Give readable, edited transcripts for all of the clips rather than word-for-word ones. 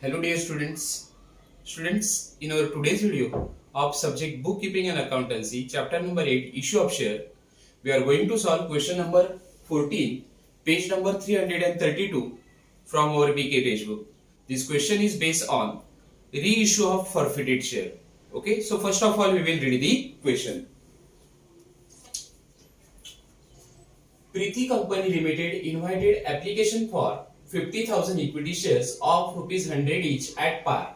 Hello dear students. Students, in our today's video of subject bookkeeping and accountancy, chapter number 8, issue of share, we are going to solve question number 14, page number 332 from our BK textbook. This question is based on reissue of forfeited share. Okay, so first of all we will read the question. Preeti Company Limited invited application for 50,000 equity shares of rupees 100 each at par.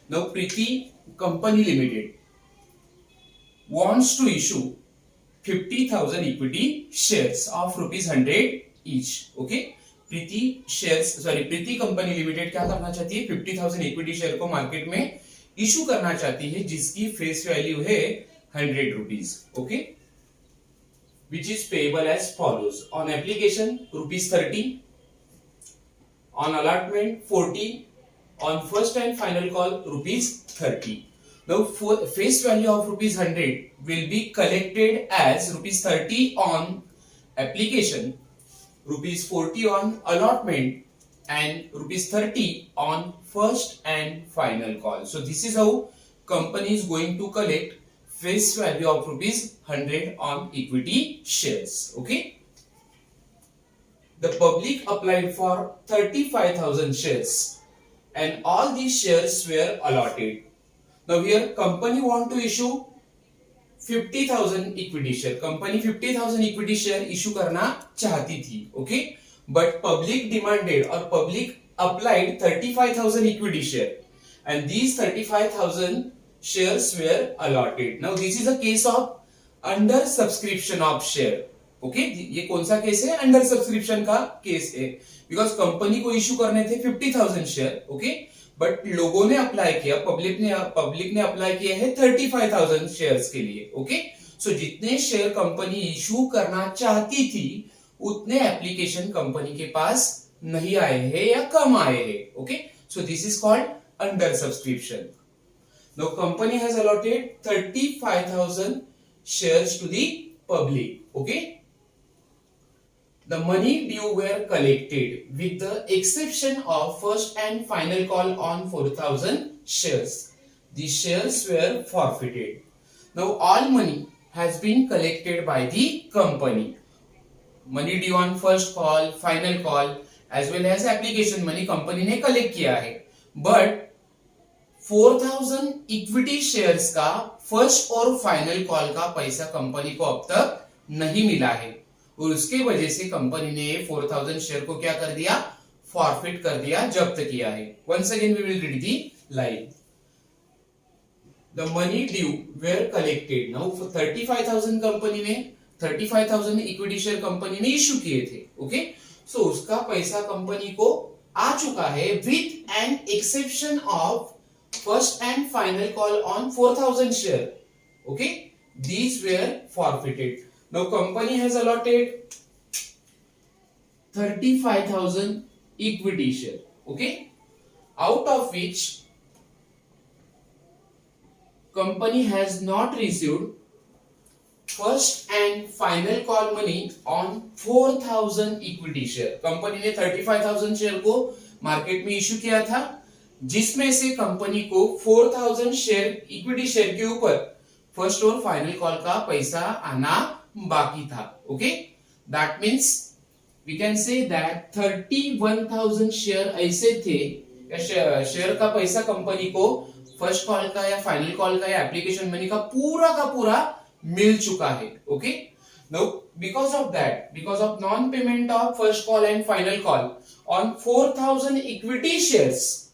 Now Preeti Company Limited wants to issue 50,000 equity shares of rupees 100 each. Okay, Preeti company limited क्या करना चाहती है? 50,000 equity share को market में issue करना चाहती है जिसकी फेस वैल्यू है 100 rupees. Okay, which is payable as follows. On application rupees 30, on allotment 40, on first and final call rupees 30. Now face value of rupees 100 will be collected as rupees 30 on application, rupees 40 on allotment and rupees 30 on first and final call. So this is how company is going to collect face value of rupees 100 on equity shares. Okay, the public applied for 35,000 shares and all these shares were allotted. Now here company want to issue 50,000 equity share. Company 50,000 equity share issue करना चाहती थी. Okay, but public demanded or public applied 35,000 equity share and these 35,000 shares were allotted. Now this is a case of under subscription of share. Okay, ये कौन सा case है? Under subscription का case है. Because company को issue करने थे 50,000 share. Okay, but लोगों ने अप्लाई किया, पब्लिक ने अप्लाई किया है 35,000 शेयर्स के लिए. ओके, सो जितने शेयर कंपनी इशू करना चाहती थी उतने एप्लीकेशन कंपनी के पास नहीं आए हैं या कम आए हैं. Okay, so this is called under subscription. Now company has allotted 35,000 shares to the public. Okay, the money due were collected with the exception of first and final call on 4,000 shares. These shares were forfeited. Now all money has been collected by the company. Money due on first call, final call as well as application money company ने collect किया है. But 4,000 equity shares का first और final call का पैसा company को अब तक नहीं मिला है और उसके वजह से कंपनी ने 4,000 शेयर को क्या कर दिया? फॉरफिट कर दिया, जब्त किया है. Once again we will read the line. The money due were collected. Now 35,000 company ने 35,000 इक्विटी शेयर कंपनी ने इश्यू किए थे. ओके, सो उसका पैसा कंपनी को आ चुका है with an exception of first and final call on 4,000 share. Okay, these were forfeited. Now company has allotted 35,000 equity share. Okay, out of which company has not received first and final call money on 4,000 equity share. Company ने 35,000 share को market में issue किया था जिसमें से company को 4,000 share equity share के ऊपर फर्स्ट और फाइनल कॉल का पैसा आना बाकी था. Okay, that means we can say that 31,000 share ऐसे थे या शेयर का पैसा कंपनी को फर्स्ट कॉल का या फाइनल कॉल का या एप्लीकेशन मनी का पूरा मिल चुका है. Okay, now because of that, because of non payment of first call and final call on 4,000 equity shares,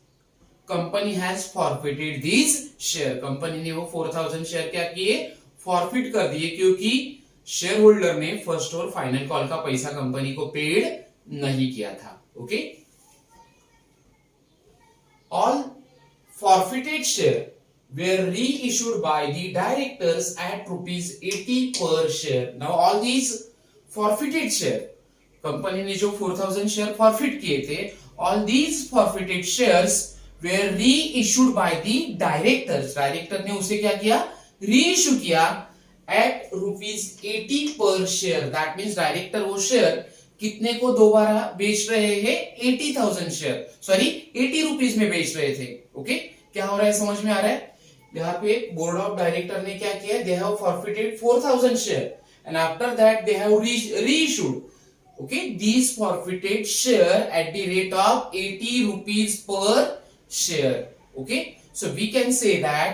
company has forfeited these share. Company ने वो 4,000 शेयर क्या किए? फॉरफिट कर दिए, क्योंकि शेयर होल्डर ने फर्स्ट और फाइनल कॉल का पैसा कंपनी को पेड नहीं किया था. Okay, all forfeited share were reissued by the directors at rupees 80 per share. Now all these forfeited share, company ने जो 4,000 शेयर फॉरफिट किए थे, all these forfeited shares were reissued by the directors. Director ने उसे क्या किया? Reissue किया at rupees 80 per share. That means director वो शेयर कितने को दोबारा बेच रहे हैं? 80,000 शेयर, सॉरी 80 रुपीज में बेच रहे थे। ओके, क्या हो रहा है समझ में आ रहा है? यहाँ पे बोर्ड ऑफ डायरेक्टर ने क्या किया? They have forfeited 4,000 share and after that they have reissued okay these forfeited share at the rate of 80 rupees per share. Okay, so we can say that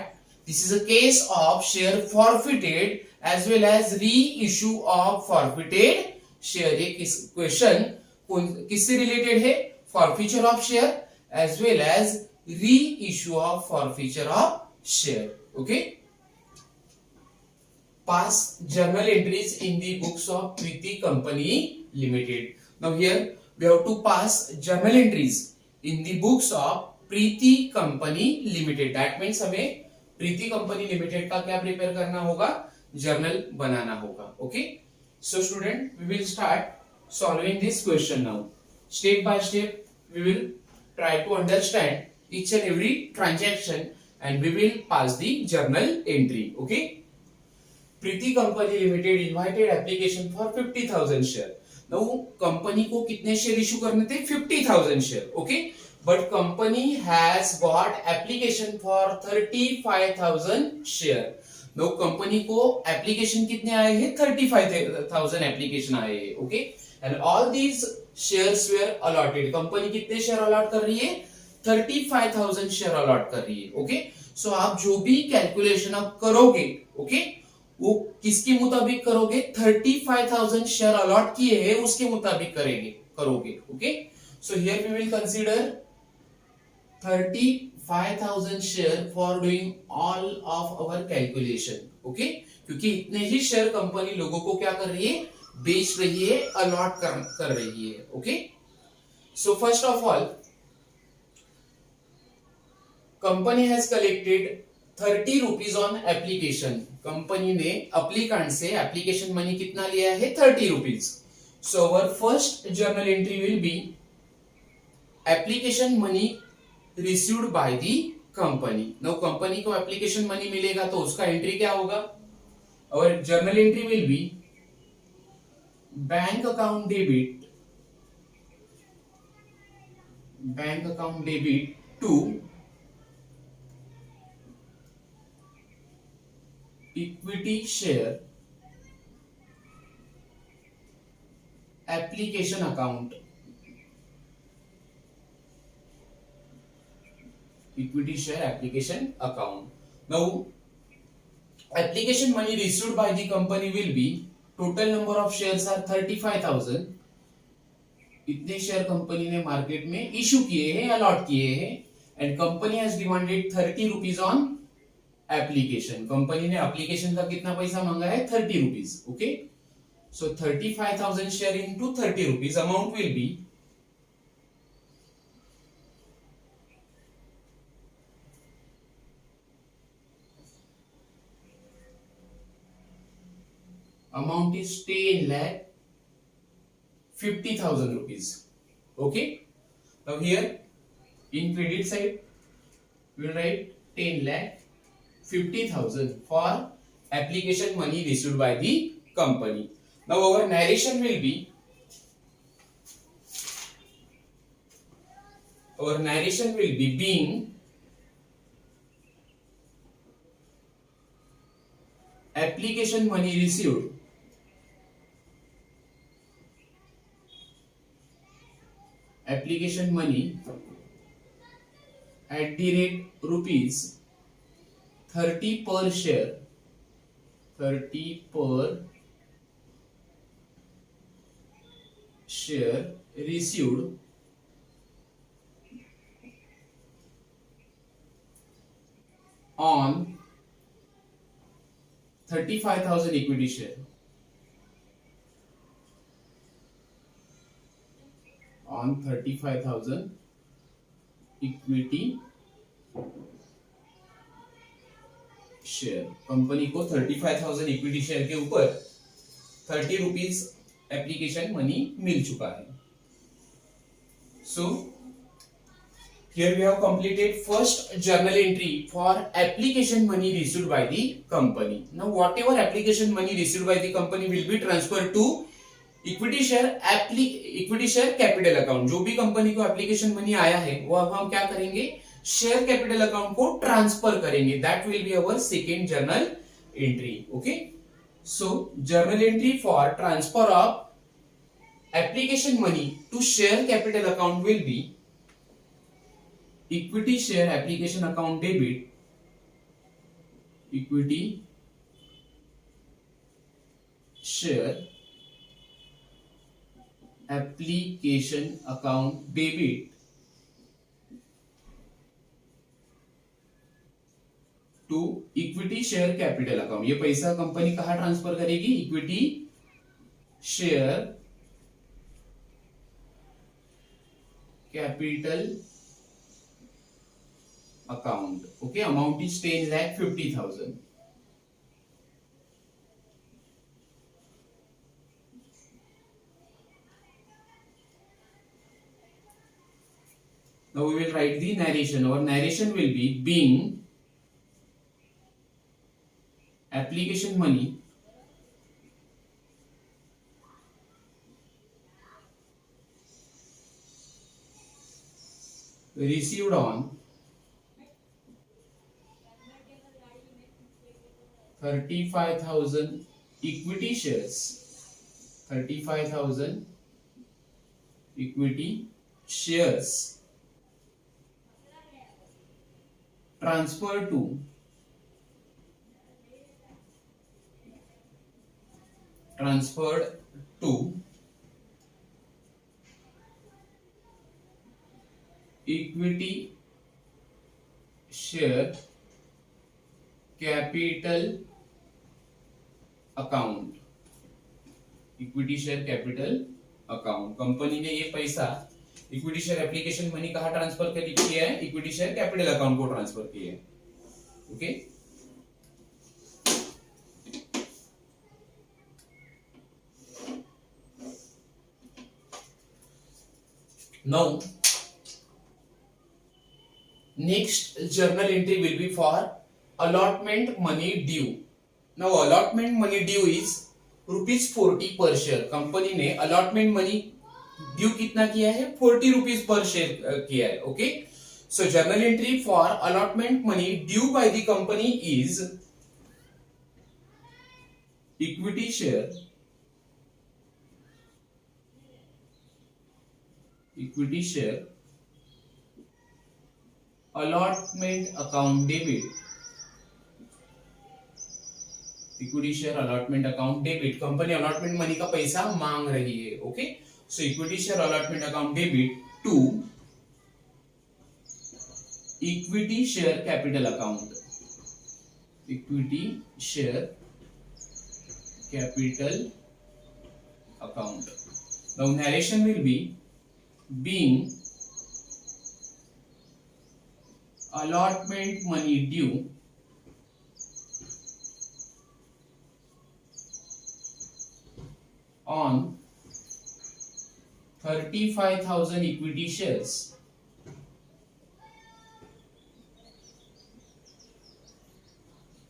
this is a case of share forfeited as well as reissue of forfeited share. ये किस question किससे related है? forfeiture of share as well as reissue of forfeiture of share. Okay, pass journal entries in the books of Preeti Company Limited. Now here we have to pass journal entries in the books of Preeti Company Limited. That means हमें Preeti Company Limited का क्या prepare करना होगा? Journal बनाना होगा. Okay, so student we will start solving this question now. Step by step we will try to understand each and every transaction and we will pass the journal entry. Okay, Preeti Company Limited invited application for 50,000 share. Now company को कितने share issue करने थे? 50,000 share. Okay, but company has got application for 35,000 share. No company को application कितने आए हैं? 35,000 application आए हैं. Okay, and all these shares were allotted. Company कितने शेयर अलॉट कर रही है? 35,000 शेयर अलॉट कर रही है. ओके, सो आप जो भी कैलकुलेशन आप करोगे, ओके, वो किसके मुताबिक करोगे? 35,000 शेयर अलॉट किए हैं उसके मुताबिक करोगे. Okay, so here we will consider 35,000 share for doing all of our calculation. Okay, क्योंकि इतने ही शेयर कंपनी लोगों को क्या कर रही है? बेच रही है, अलॉट कर रही है. Okay, so first of all company has collected 30 rupees on application. Company ने अप्लीकांट से एप्लीकेशन मनी कितना लिया है? 30 rupees. So our first journal entry will be application money received by the company. Now company को application money मिलेगा तो उसका entry क्या होगा? Our journal entry will be bank account debit to equity share application account. Equity share application account. Now application money received by the company will be total number of shares are 35,000. इतने share company ने market में issue किए हैं, allot किए हैं and company has demanded 30 rupees on application. Company ने application का कितना पैसा मांगा है? 30 rupees. Okay, so 35,000 share into 30 rupees amount will be amount is 10,50,000 rupees. Okay, now here in credit side we will write 10,50,000 for application money received by the company. Now our narration will be being application money received at the rate rupees 30 per share received on 35,000 equity share. On 35,000 equity share. Company को 35,000 equity share के ऊपर 30 rupees application money मिल चुका है. सो here we have completed first journal entry for application money received by the company. Now whatever application money received by the company will be transferred to equity share capital account, जो भी company को application money आया है वो अब हम क्या करेंगे, शेयर कैपिटल अकाउंट को ट्रांसफर करेंगे. That will be our second journal entry. Okay, so journal entry for transfer of application money to share capital account will be equity share application account debit, equity share application account debit to equity share capital account. ये पैसा company कहां transfer करेगी, equity share capital account. Okay, amount is 10,50,000. Now we will write the narration. Our narration will be being application money received on 35,000 equity shares, 35,000 equity shares transferred to equity share capital account, equity share capital account. Company ने ये पैसा equity share application money कहां transfer किया है, equity share capital account को transfer किया है. Okay, now next journal entry will be for allotment money due. Now allotment money due is ₹40 per share. Company ने allotment money ड्यू कितना किया है, 40 रुपीज पर शेयर किया है. Okay, so journal entry for allotment money due by the company is equity share allotment account debit, equity share allotment account debit. Company allotment money का पैसा मांग रही है. Okay, so equity share allotment account debit to equity share capital account, equity share capital account. Now narration will be being allotment money due on 35,000 equity shares,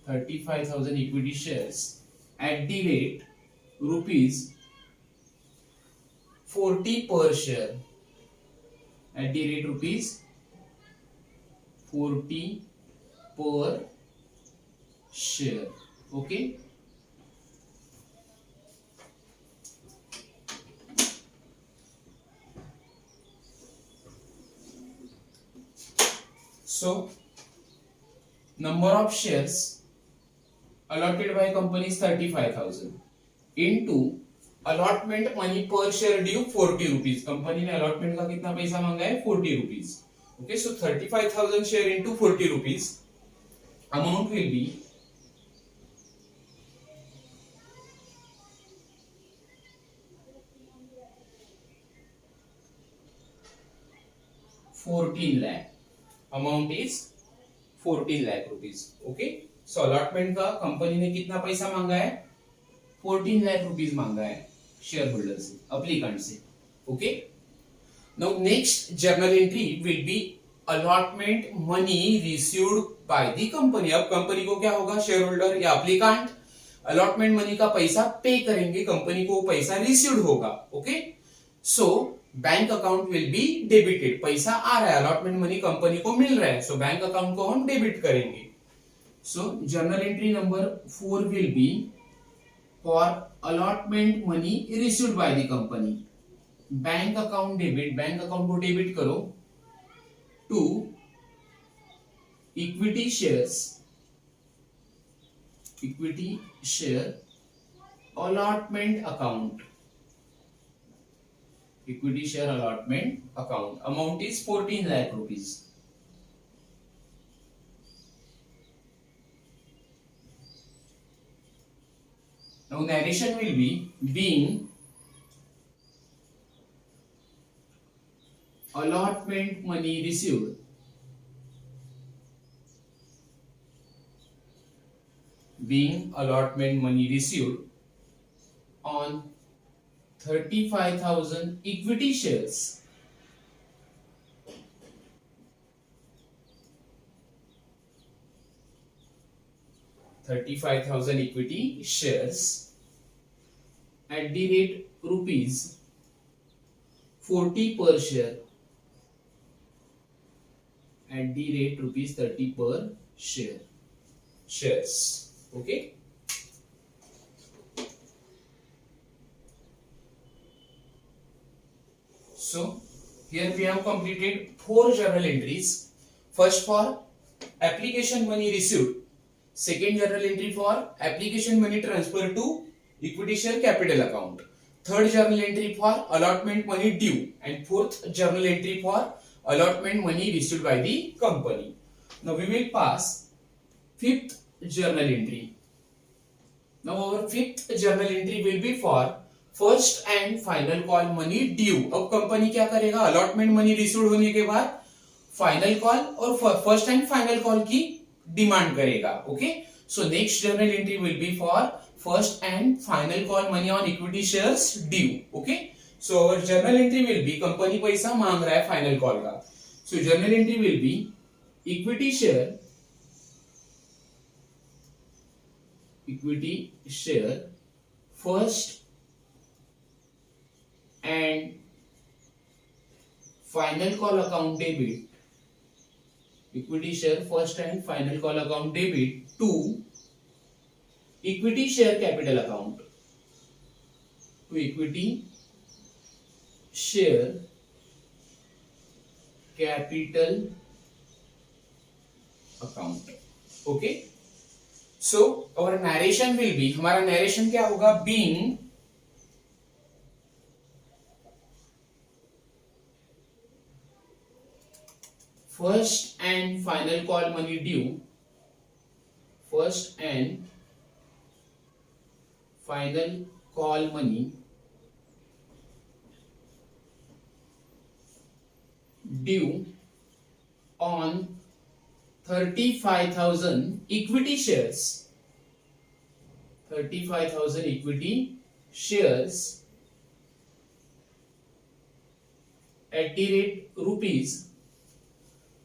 35,000 equity shares at the rate ₹40 per share, at the rate ₹40 per share. Okay, so number of shares allotted by company is 35,000 into allotment money पर share due 40 rupees. Company ने allotment का कितना पैसा मांगा है, 40 rupees. Okay, so 35,000 share into 40 rupees, amount will B ₹14 lakh. Amount is 14 lakh rupees. Okay, so allotment का company ने कितना पैसा मांगा है, 14 लाख रुपीज मांगा है शेयर होल्डर से, अप्लीकेंट से. Okay, now next journal entry will B allotment money received by the company. अब कंपनी को क्या होगा, शेयर होल्डर या अप्लीकेंट अलॉटमेंट मनी का पैसा पे करेंगे, कंपनी को वो पैसा रिसीव्ड होगा. Okay, so bank account will be debited. पैसा आ रहा है, अलॉटमेंट मनी कंपनी को मिल रहा है, सो बैंक अकाउंट को हम डेबिट करेंगे. So journal entry number 4 will be for allotment money received by the company. Bank account debit, bank account को डेबिट करो to equity shares, equity share allotment account, equity share allotment account. Amount is 14 lakh rupees. Now narration will be being allotment money received, being allotment money received on 35,000 equity shares, equity shares at the rate rupees 40 per share, at the rate rupees 30 per shares. Okay, so here we have completed 4 journal entries. First for application money received, second journal entry for application money transfer to equity share capital account, third journal entry for allotment money due, and fourth journal entry for allotment money received by the company. Now we will pass fifth journal entry. Now our fifth journal entry will be for first and final call money due. अब company क्या करेगा, allotment money received होने के बाद final call और first and final call की demand करेगा. Okay, so next journal entry will be for first and final call money on equity shares due. Okay, so our journal entry will be, company पैसा मांग रहा है final call का, so journal entry will be equity share first and final call account debit, equity share first and final call account debit to equity share capital account, to equity share capital account. Okay, so our narration will be, हमारा narration क्या होगा, being first and final call money due, first and final call money due on 35,000 equity shares, 35,000 equity shares at the rate rupees,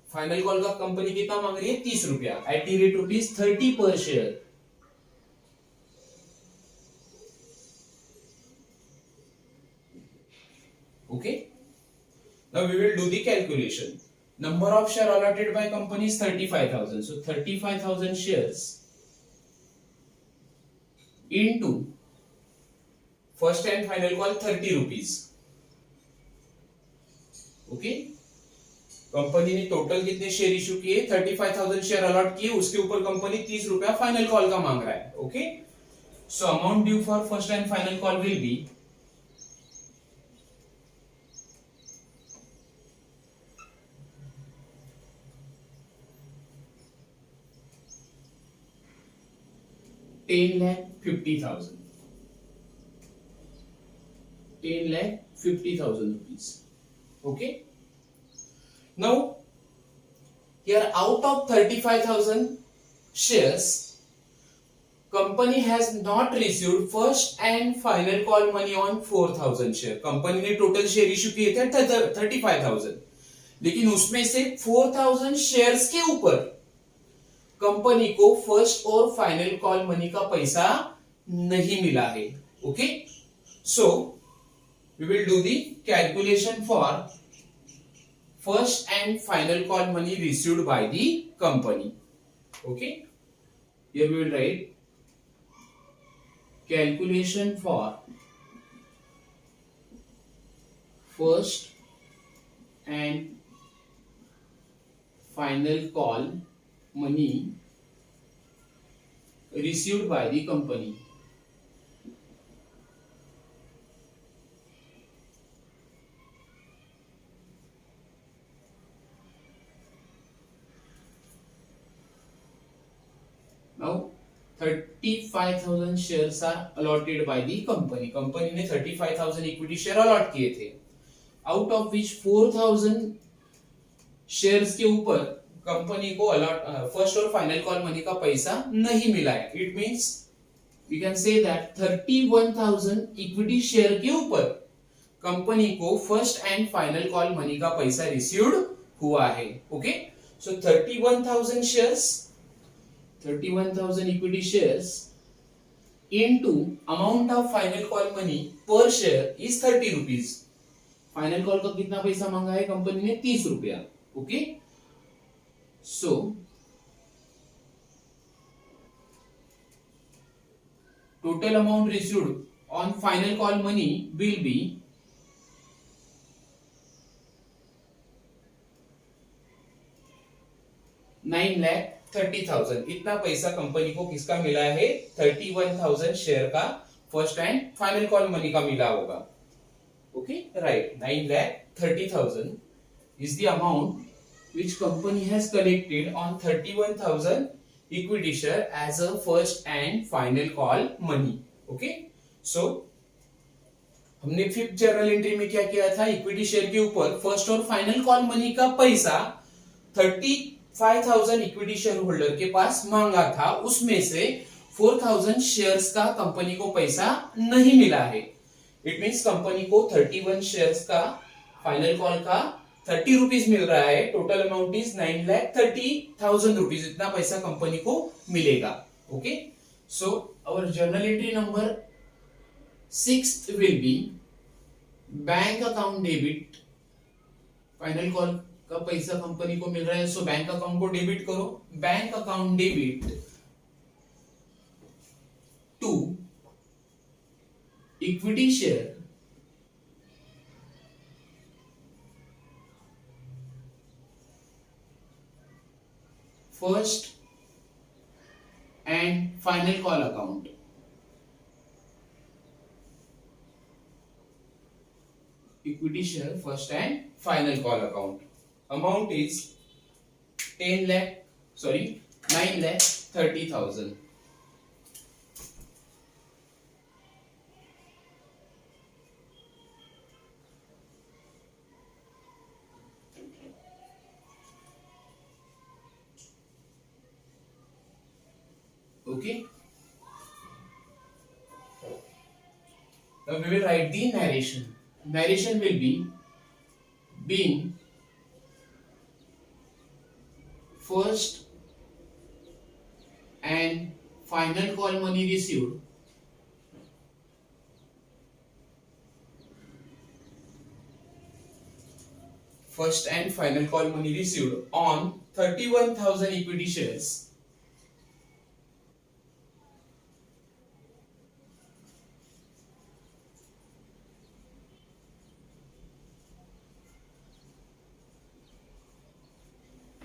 final call का company कितना मांग रही है, 30 रुपया, at the rate rupees 30 per share. Okay, now we will do the calculation. Number of share allotted by company is 35,000, so 35,000 shares into first and final call 30 rupees. Okay, company ने total कितने share issue किए, 35,000 share allot किए, उसके ऊपर company 30 रुपया final call का मांग रहा है. Okay, so amount due for first and final call will be ₹10,50,000, 10,50,000 rupees. Okay, now here out of 35,000 shares, company has not received first and final call money on 4,000 share. Company ने total share issue किए थे 35,000, लेकिन उसमें से 4,000 shares के ऊपर company को first और फाइनल कॉल मनी का पैसा नहीं मिला है. Okay, so we will do the calculation for first and final call money received by the company. Okay, here we will write calculation for first and final call money received by the company. Now 35,000 shares are allotted by the company. Company ने 35,000 equity share allot किए थे, out of which 4,000 shares के ऊपर company को allot first और final call money का पैसा नहीं मिला है. It means we can say that 31,000 equity share के ऊपर कंपनी को first and final call money का पैसा रिसीव्ड हुआ है. Okay, so 31,000 shares, 31,000 equity shares into amount of final call money per share is 30 rupees. Final call का कितना पैसा मांगा है कंपनी ने? 30 रुपया. Okay, so total amount received on final call money will be 9,30,000. इतना पैसा कंपनी को किसका मिला है? 31,000 शेयर का first and final call money का मिला होगा. Okay, right. 9,30,000 is the amount which company has collected on 31,000 equity share as a first and final call money. Okay, so हमने फिफ्थ जर्नल एंट्री में क्या किया था? इक्विटी शेयर के ऊपर फर्स्ट और फाइनल कॉल मनी का पैसा 35,000 इक्विटी शेयर होल्डर के पास मांगा था, उसमें से 4,000 शेयर्स का कंपनी को पैसा नहीं मिला है. इट मींस कंपनी को 31 शेयर्स का फाइनल कॉल का 30 रुपीज मिल रहा है. Total amount is 9,30,000 rupees. इतना पैसा कंपनी को मिलेगा. Okay, so our journal entry number 6 will be bank account debit. Final call का पैसा कंपनी को मिल रहा है, सो बैंक अकाउंट को डेबिट करो. Bank account debit to equity share first and final call account. Equity share first and final call account. Amount is 9,30,000. Okay. Now we will write the narration. Narration will be being first and final call money received on 31,000 equity shares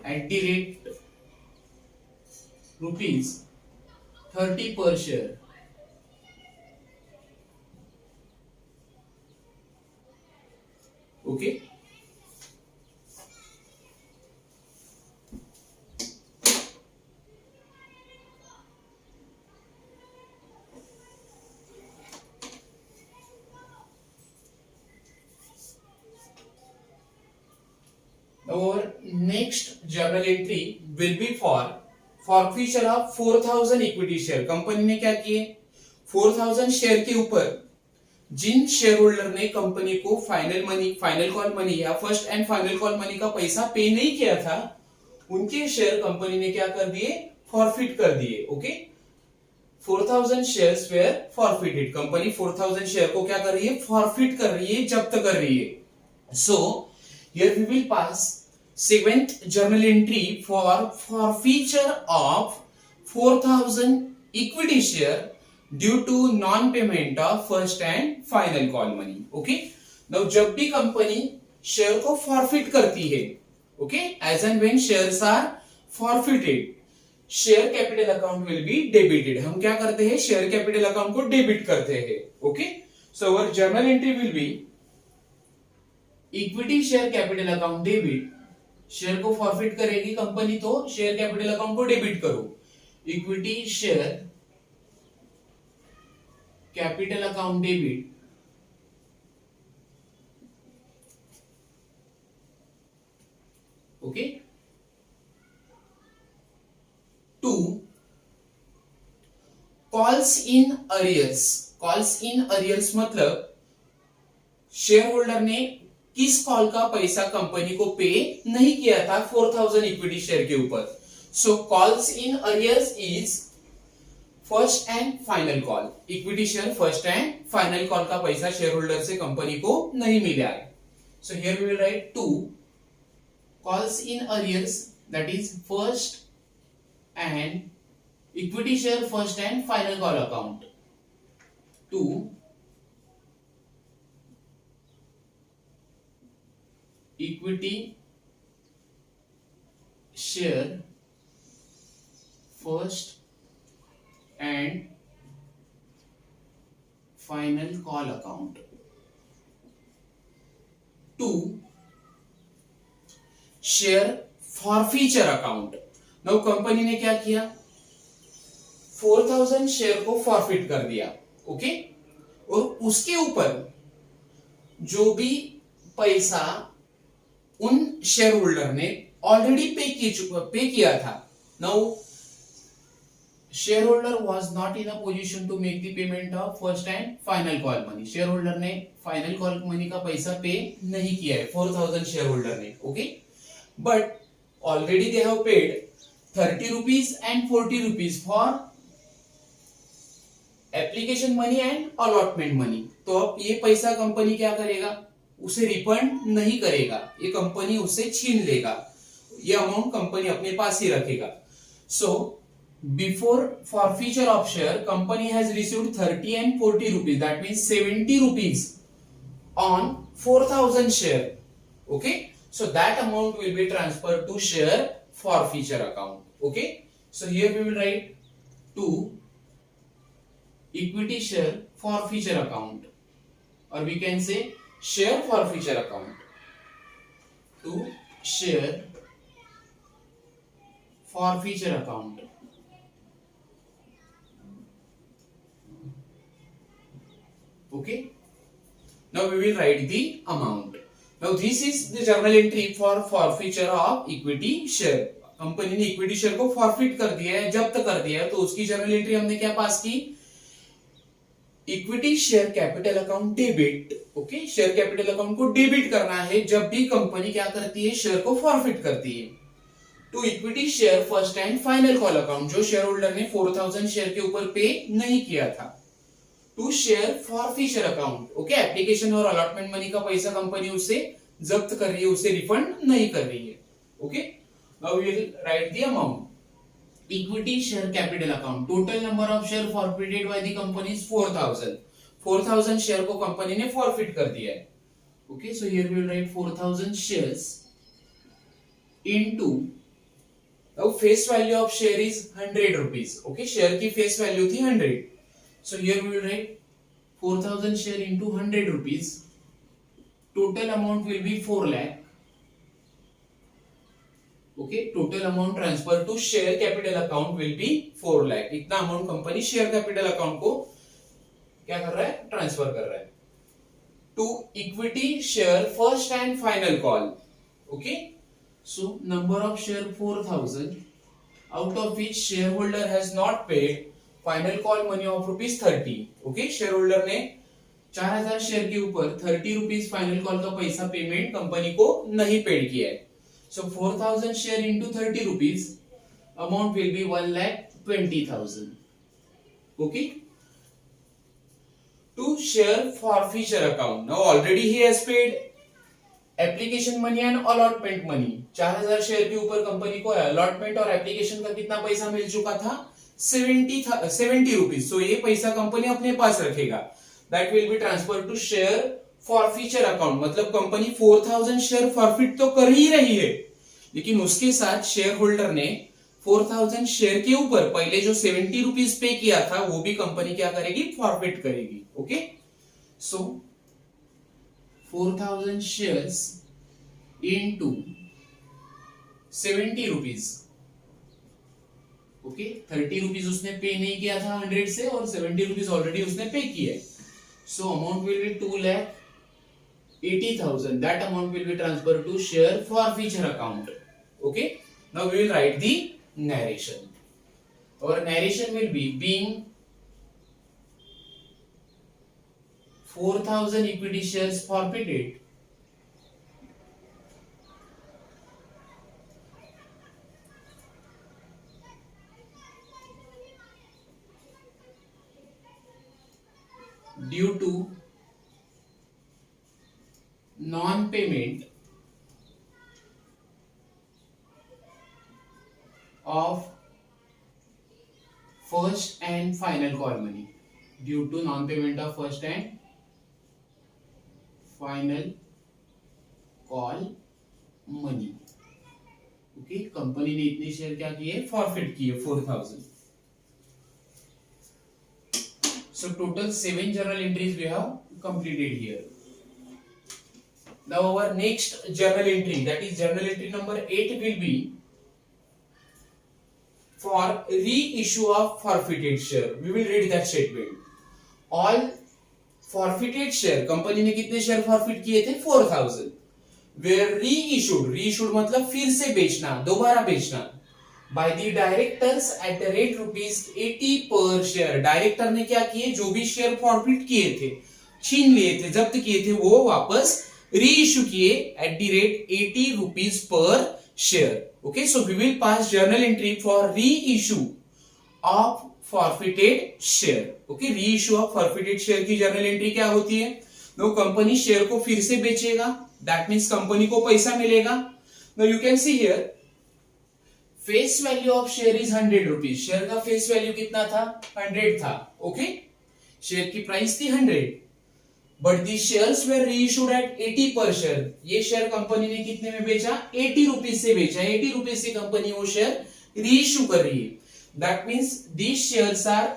at the rate rupees 30 per share. Okay. Our next journal entry will be for forfeiture of 4,000 equity share. Company ने क्या किए? 4,000 share के ऊपर जिन share holder ने company को final call money या first and final call money का पैसा पे नहीं किया था, उनके शेयर कंपनी ने क्या कर दिए? फॉरफिट कर दिए. Okay, 4,000 shares where forfeited, company 4,000 share को क्या कर रही है, फॉरफिट कर रही है, जब्त कर रही है. So here we will pass seventh journal entry for forfeiture of 4,000 equity share due to non payment of first and final call money. Okay, now जब भी कंपनी शेयर को फॉरफिट करती है, okay, as and when shares are forfeited, share capital account will be debited. हम क्या करते हैं, share capital account को डेबिट करते हैं. Okay, so our journal entry will be equity share capital account debit. Share को फॉरफिट करेगी company तो शेयर कैपिटल अकाउंट को डेबिट करो. Equity share capital account debit, okay. To calls in arrears. Calls in arrears मतलब share holder ने किस call का पैसा कंपनी को पे नहीं किया था 4,000 इक्विटी शेयर के ऊपर. So calls in arrears is first and final call. Equity share first and final call का पैसा शेयर होल्डर से कंपनी को नहीं मिला है. So here we will write to calls in arrears, that is first and equity share first and final call account. To equity share first and final call account. To share forfeiture account. Now company ने क्या किया, 4,000 share को forfeit कर दिया. Okay, और उसके ऊपर जो भी पैसा उन शेयर होल्डर ने ऑलरेडी पे किया था. Now share holder was not in a position to make the payment of first and final call money. Share holder ने फाइनल कॉल मनी का पैसा पे नहीं किया है 4,000 शेयर होल्डर ने. Okay, but already they have paid 30 rupees and 40 rupees for application money and allotment money. तो अब ये पैसा कंपनी क्या करेगा, उसे रिफंड नहीं करेगा, ये कंपनी उससे छीन लेगा, ये अमाउंट कंपनी अपने पास ही रखेगा. So before forfeiture of share company has received 30 and 40 rupees, that means 70 rupees on 4,000 share. Okay, so that amount will be transferred to share forfeiture account. Okay, so here we will write to equity share forfeiture account, or we can say share forfeiture account. To share forfeiture account. Okay, now we will write the amount. Now this is the journal entry for forfeiture of equity share. Company ने equity share को forfeit कर दिया है, जब्त कर दिया है, तो उसकी जर्नल एंट्री हमने क्या पास की, equity share capital account debit. Okay, share capital account को डेबिट करना है जब भी कंपनी क्या करती है, शेयर को फॉरफिट करती है. To equity share first and final call account, जो शेयर होल्डर ने 4,000 शेयर के ऊपर पे नहीं किया था. To share forfeiture account. Okay, application और अलॉटमेंट मनी का पैसा कंपनी उससे जब्त कर रही है, उसे रिफंड नहीं कर रही है. Okay, now we will write the amount. Equity share capital account, total number of share forfeited by the company is 4,000. 4,000 share को कंपनी ने फॉरफिट कर दिया है. Okay, so here we will write 4,000 shares into, now face value of share is 100 rupees. Okay, share की face value थी 100. So here we will write 4,000 share into 100 rupees. Total amount will be 4 lakh. Okay, total amount transfer to share capital account will be 4 lakh. इतना amount company share capital account को क्या कर रहा है, transfer कर रहा है. To equity share first and final call. Okay, so number of share 4,000, out of which shareholder has not paid final call money of ₹30. Okay, share holder ने 4,000 share के ऊपर 30 रुपीज फाइनल कॉल का पैसा payment company को नहीं paid किया है. सो 4,000 share into 30 rupees, amount will B 1,20,000. Okay, to share forfeiture account. Now already he has paid application money and allotment money. 4000 share के ऊपर कंपनी को अलॉटमेंट और एप्लीकेशन का कितना पैसा मिल चुका था? 70 रुपीज। सो ये पैसा कंपनी अपने पास रखेगा। That will be transfer to share forfeiture account. मतलब कंपनी 4000 शेयर फॉरफिट तो कर ही रही है, लेकिन उसके साथ शेयर होल्डर ने 4000 शेयर के ऊपर पहले जो 70 रुपीज पे किया था वो भी कंपनी क्या करेगी? फॉरफिट करेगी। ओके, सो 4000 shares into 70 rupees. Okay, 30 rupees उसने पे नहीं किया था 100 से, और 70 रुपीज ऑलरेडी उसने पे किया है। So amount will be 2,80,000। That amount will be transfer to share forfeiture account. Okay, now we will write the narration. और narration will be being 4,000 equity shares forfeited due to non-payment of first and final call money. Due to non-payment of first and final call money. Okay, company ने इतने share क्या किए? Forfeit किए 4000। So total 7 journal entries we have completed here. Now our next journal entry, that is journal entry number 8 will be for reissue of forfeited share. We will read that statement. All forfeited share, company ने कितने share forfeit किए थे? 4000। Where reissued मतलब फिर से बेचना, दोबारा बेचना, bye the directors at the rate ₹80 per share. Director ने क्या किए? जो भी शेयर फॉरफिट किए थे, छीन लिए थे, जब्त किए थे, वो वापस रीइश्यू किए at the rate ₹80 per share. Okay, so we will pass journal entry for reissue of forfeited share. Okay, reissue of forfeited share की जर्नल एंट्री क्या होती है? नो, कंपनी शेयर को फिर से बेचेगा, दैट मींस कंपनी को पैसा मिलेगा। No you can see here face value of share is 100 rupees. Share का फेस वैल्यू कितना था? 100 था। ओके, शेयर की प्राइस थी 100, but the shares were reissued at 80 per share. ये शेयर कंपनी ने कितने में बेचा? 80 रुपीज से बेचा। 80 रुपीज से कंपनी वो शेयर रीइश्यू कर रही है। That means these shares are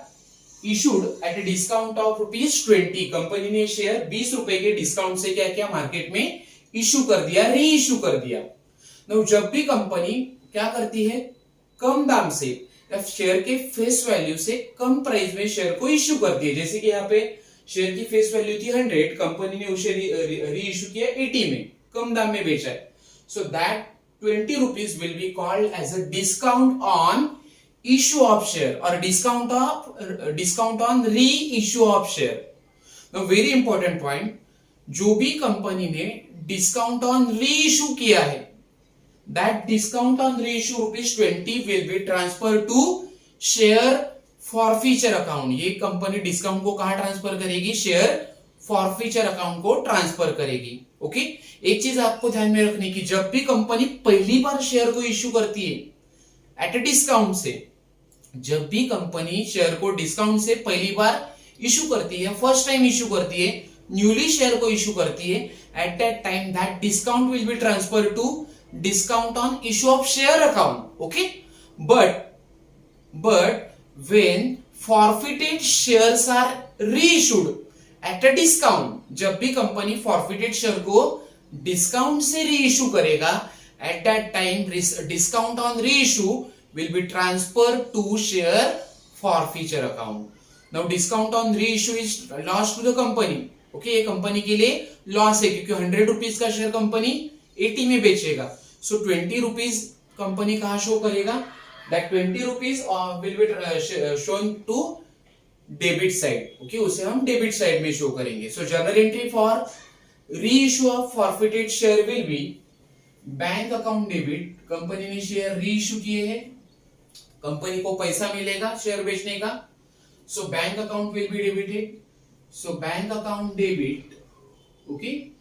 issued at a discount of ₹20। Company ने शेयर 20 रुपए के डिस्काउंट से क्या किया? मार्केट में इश्यू कर दिया, रीइश्यू कर दिया। Now, जब भी कंपनी क्या करती है? कम दाम से या शेयर के फेस वैल्यू से कम प्राइस में शेयर को इश्यू करती है। जैसे कि यहाँ पे शेयर की फेस वैल्यू थी 100, कंपनी ने उसे रीइश्यू किया 80 में, कम दाम में बेचा है। So that 20 rupees will be called as a discount on issue of share or discount on reissue of share. Now very important point, जो भी कंपनी ने डिस्काउंट ऑन रीइश्यू किया है, that discount on reissue ₹20 will be transferred to share forfeiture account। ये company discount को कहां transfer करेगी? Share forfeiture account को ट्रांसफर करेगी। ओके, एक चीज आपको ध्यान में रखने की, जब भी कंपनी पहली बार शेयर को इश्यू करती है एट अ डिस्काउंट से, जब भी कंपनी शेयर को डिस्काउंट से पहली बार इश्यू करती है, फर्स्ट टाइम इश्यू करती है, न्यूली शेयर को इश्यू करती है, at that time that discount will be transfer to discount on issue of share account. Okay, but when forfeited shares are reissued at a discount, जब भी company forfeited share को discount से reissue करेगा, at that time discount on reissue will be transferred to share forfeiture account. Now discount on reissue is loss to the company. Okay, ये company के लिए loss है, क्योंकि 100 रुपीज का share company 80 में बेचेगा। सो 20 रुपीज कंपनी कहां show करेगा? That 20 rupees will be shown to debit side. Okay, उसे हम डेबिट साइड में शो करेंगे। So journal entry for reissue of forfeited share will be bank account debit. Company ने share reissue किए हैं, company को पैसा मिलेगा शेयर बेचने का। So bank account will be debited. So bank account debit. Okay.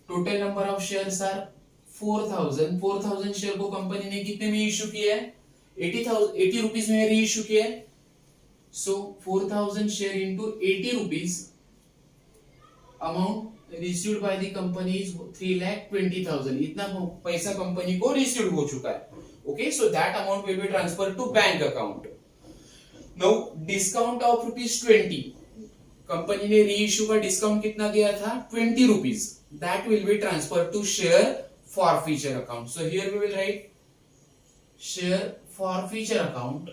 Total number of shares are 4,000. 4,000 share को company ने कितने में इश्यू किया है? 80 रुपीज में री इश्यू किया है. So 4,000 share into 80 rupees. Amount received by the company is 3,20,000. इतना पैसा कंपनी को रिसीव हो चुका है. Okay, so that amount will be transferred to bank account. Now discount of ₹20. Company ने री इश्यू का डिस्काउंट कितना किया था? 20 rupees. That will be transferred to share forfeiture account. So here we will write share forfeiture account.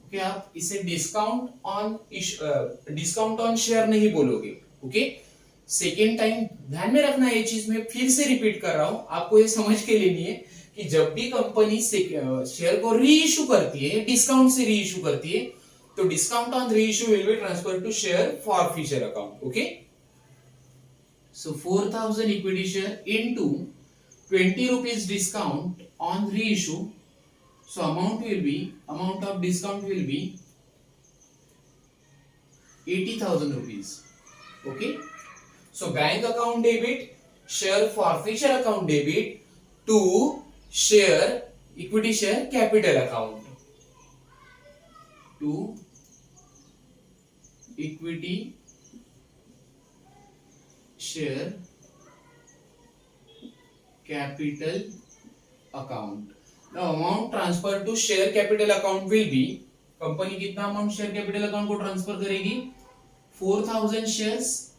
Okay, आप इसे discount on share नहीं बोलोगे. ओके, सेकेंड टाइम ध्यान में रखना, ये चीज मैं फिर से रिपीट कर रहा हूं, आपको ये समझ के लेनी है कि जब भी कंपनी शेयर को री इश्यू करती है, डिस्काउंट से री इश्यू करती है, तो discount on reissue will be transfer to share forfeiture account. Okay, so 4,000 equity share into 20 rupees discount on reissue. So amount of discount will be 80,000 rupees. Okay, so bank account debit, share forfeiture account debit to share equity share capital account, to equity share capital account. Now amount transferred to share capital account will be, company कितना amount share capital account को transfer करेगी? 4,000 shares,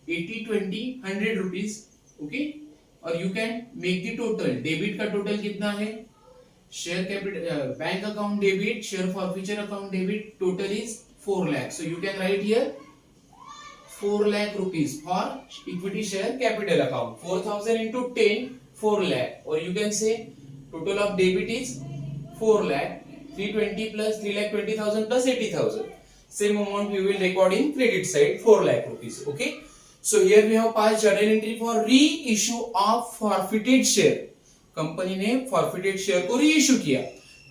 80 20 100 rupees. Okay, और you can make the total. Debit का total कितना है? Share capital bank account debit, share forfeiture account debit, total is 4 lakh. So you can write here 4 lakh rupees for equity share capital account. 4,000 into 10, 4 lakh. Or you can say total of debit is 4 lakh. 320 plus 3,20,000 plus 80,000. Same amount we will record in credit side, 4 lakh rupees. Okay. So here we have passed journal entry for reissue of forfeited share. Company ने forfeited share को reissue किया.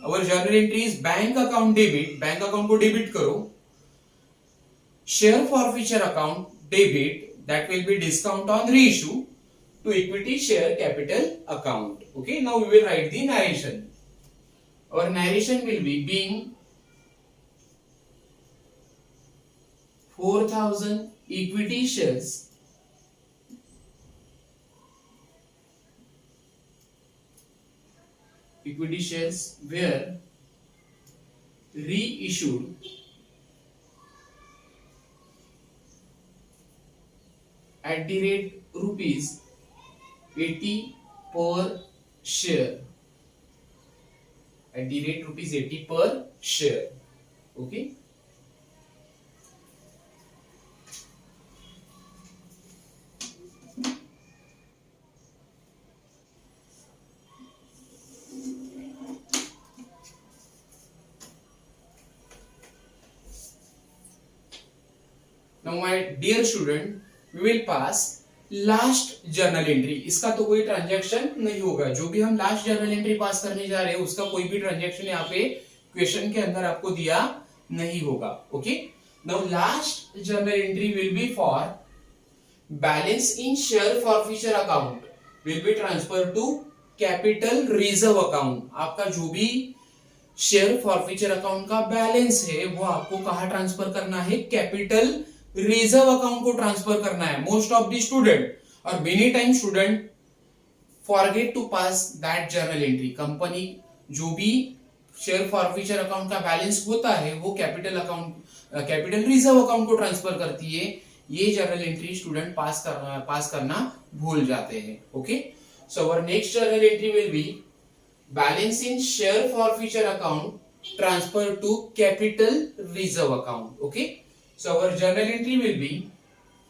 Our journal entry is bank account debit. Bank account को debit करो. Share forfeiture account debit, that will be discount on reissue, to equity share capital account. Okay, now we will write the narration. Our narration will be being 4,000 equity shares were reissued at the rate rupees 80 per share. At the rate rupees 80 per share. Okay. Now my dear student, we will pass last journal entry. इसका तो कोई transaction नहीं होगा. जो भी हम last journal entry पास करने जा रहे हैं उसका कोई भी ट्रांजैक्शन यहाँ पे क्वेश्चन के अंदर आपको दिया नहीं होगा. Okay, now last journal entry will be for balance in share forfeiture account will be transfer to capital reserve account. आपका जो भी शेयर फॉरफीचर अकाउंट का बैलेंस है वो आपको कहाँ ट्रांसफर करना है? कैपिटल रिजर्व अकाउंट को ट्रांसफर करना है. मोस्ट ऑफ द स्टूडेंट और many time student forget to pass that journal entry. Company जो भी शेयर फॉरफीचर अकाउंट का बैलेंस होता है वो कैपिटल रिजर्व अकाउंट को ट्रांसफर करती है. ये जर्नल एंट्री स्टूडेंट पास करना भूल जाते हैं. Okay, so our next journal entry will be balance in share forfeiture account transfer to capital reserve account. Okay, so our journal entry will be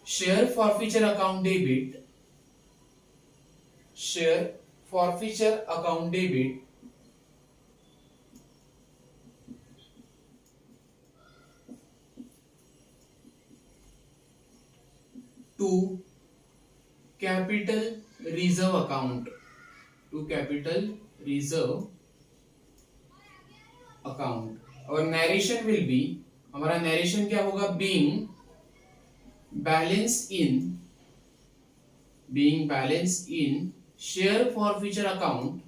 share forfeiture account debit, share forfeiture account debit to capital reserve account, to capital reserve account और narration will be, हमारा narration क्या होगा, being balance in share forfeiture account,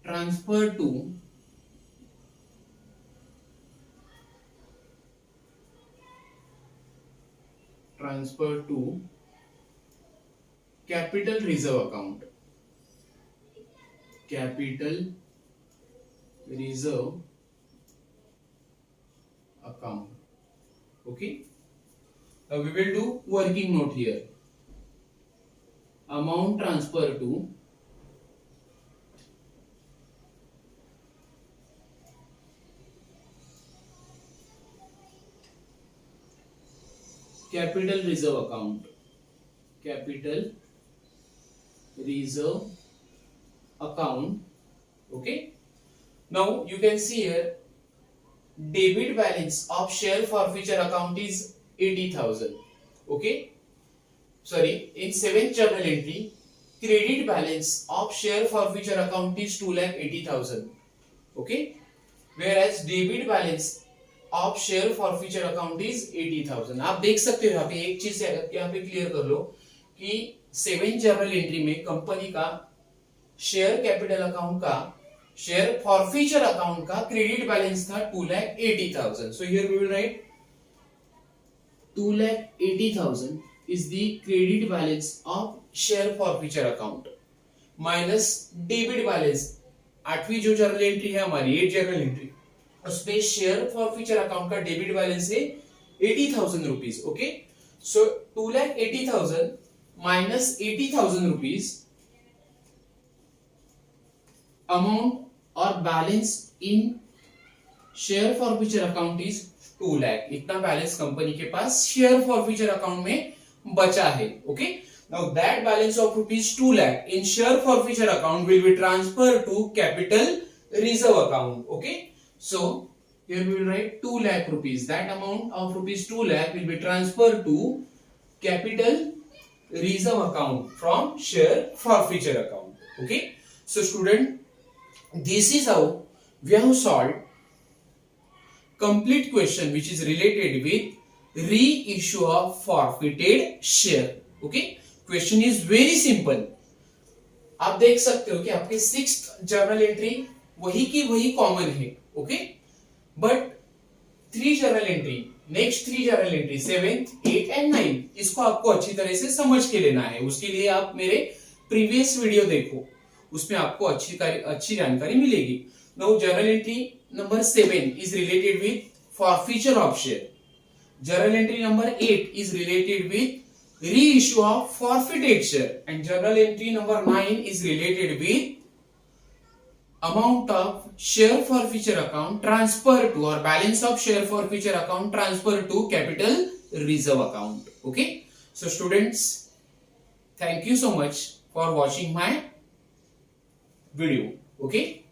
transfer to capital reserve account, okay. Now we will do working note here. Amount transfer to capital reserve account, okay. Now you can see here debit balance of share forfeiture account is 80,000, okay. Sorry, in 7th journal entry credit balance of share forfeiture account is 2,80,000, okay, whereas debit balance of share forfeiture account is 80,000। आप देख सकते हो यहाँ पे एक चीज यहाँ पे क्लियर कर लो कि 7th जर्नल एंट्री में कंपनी का शेयर कैपिटल अकाउंट का, शेयर फॉरफीचर अकाउंट का क्रेडिट बैलेंस था 2,80,000। So here we will write 2,80,000 is the credit balance of share forfeiture account minus debit balance. 8वीं जो जर्नल एंट्री है हमारी 8th जर्नल एंट्री, उसमें शेयर फॉरफीचर अकाउंट का debit balance है 80,000 rupees, okay. So 2,80,000 minus 80,000 rupees amount और balance in share forfeiture account is 2 lakh. इतना balance company के पास शेयर फॉरफीचर अकाउंट में बचा है, okay. Now that balance of rupees 2 lakh in share forfeiture account will be transfer to capital reserve account, okay. So here we will write 2 lakh rupees. That amount of rupees 2 lakh will be transferred to capital reserve account from share forfeiture account. Okay. So student, this is how we have solved complete question which is related with reissue of forfeited share. Okay. Question is very simple. आप देख सकते हो कि आपके 6th journal entry वही की वही common है, okay, but 3 journal entry, next 3 journal entry 7th, 8th and 9th, इसको आपको अच्छी तरह से समझ के लेना है। उसके लिए आप मेरे प्रीवियस वीडियो देखो, उसमें आपको अच्छी जानकारी मिलेगी। Now journal entry number 7 is related with forfeiture of share, journal entry number 8 is related with reissue of forfeited share, and journal entry number 9 is related with amount of share forfeiture account transfer to, or balance of share forfeiture account transfer to capital reserve account, okay. So students, thank you so much for watching my video, okay.